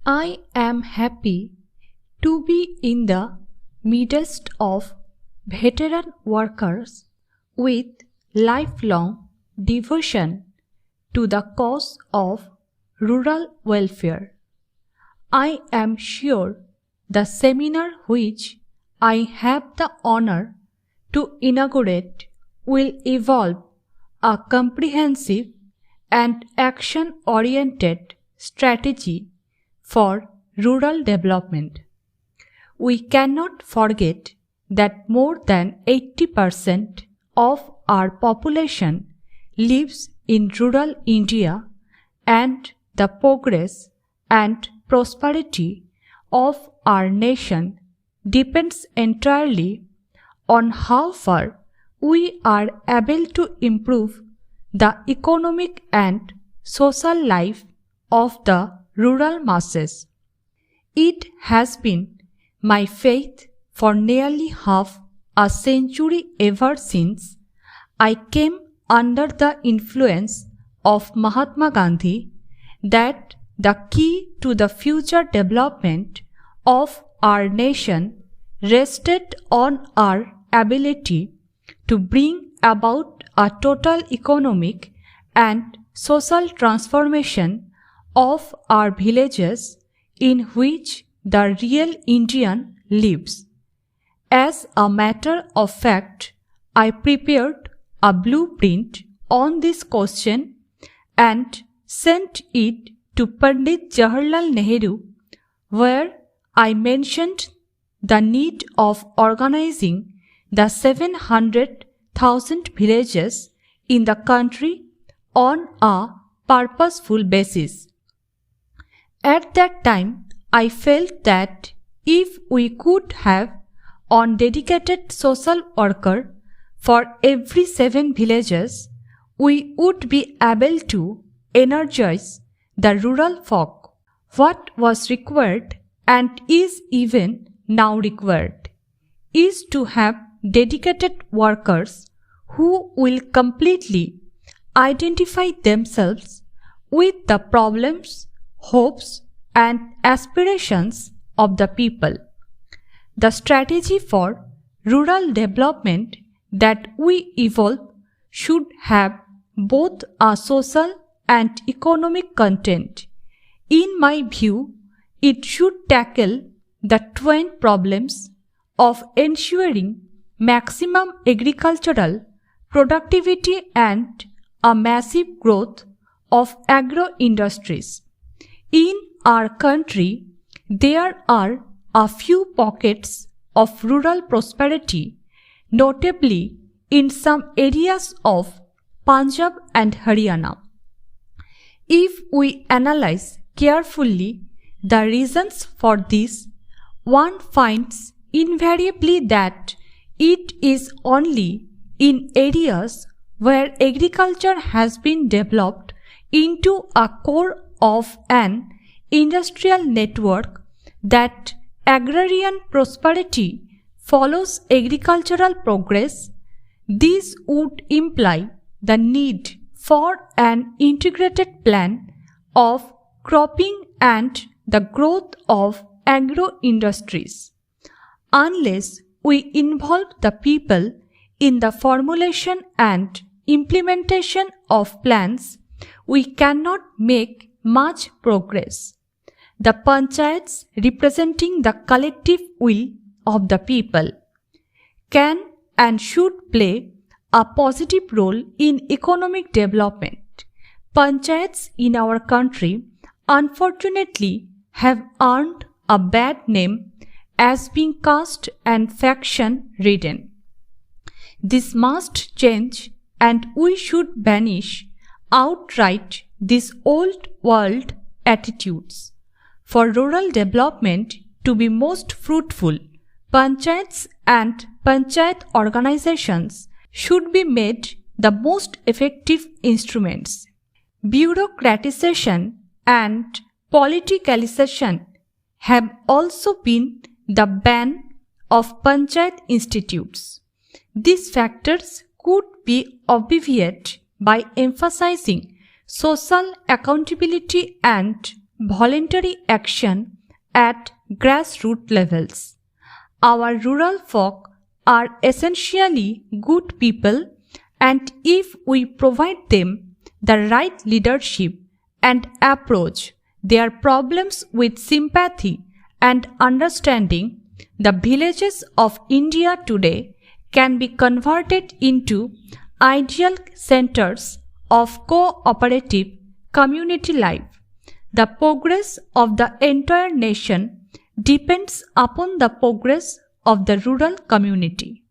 I am happy to be in the midst of veteran workers with lifelong devotion to the cause of rural welfare. I am sure the seminar which I have the honor to inaugurate will evolve a comprehensive and action-oriented strategy for rural development. We cannot forget that more than 80% of our population lives in rural India, and the progress and prosperity of our nation depends entirely on how far we are able to improve the economic and social life of the rural masses. It has been my faith for nearly half a century ever since I came under the influence of Mahatma Gandhi that the key to the future development of our nation rested on our ability to bring about a total economic and social transformation of our villages in which the real Indian lives. As a matter of fact, I prepared a blueprint on this question and sent it to Pandit Jawaharlal Nehru, where I mentioned the need of organizing the 700,000 villages in the country on a purposeful basis. At that time, I felt that if we could have one dedicated social worker for every 7 villages, we would be able to energize the rural folk. What was required and is even now required is to have dedicated workers who will completely identify themselves with the problems, hopes, and aspirations of the people. The strategy for rural development that we evolve should have both a social and economic content. In my view, it should tackle the twin problems of ensuring maximum agricultural productivity and a massive growth of agro-industries. In our country, there are a few pockets of rural prosperity, notably in some areas of Punjab and Haryana. If we analyze carefully the reasons for this, one finds invariably that it is only in areas where agriculture has been developed into a core of an industrial network that agrarian prosperity follows agricultural progress. This would imply the need for an integrated plan of cropping and the growth of agro-industries. Unless we involve the people in the formulation and implementation of plans, we cannot make much progress. The panchayats, representing the collective will of the people, can and should play a positive role in economic development. Panchayats in our country unfortunately have earned a bad name as being caste and faction ridden. This must change, and we should banish outright these old world attitudes. For rural development to be most fruitful, panchayats and panchayat organizations should be made the most effective instruments. Bureaucratization and politicalization have also been the bane of panchayat institutes. These factors could be obviated by emphasizing social accountability and voluntary action at grassroots levels. Our rural folk are essentially good people, and if we provide them the right leadership and approach their problems with sympathy and understanding, the villages of India today can be converted into ideal centers of cooperative community life. The progress of the entire nation depends upon the progress of the rural community.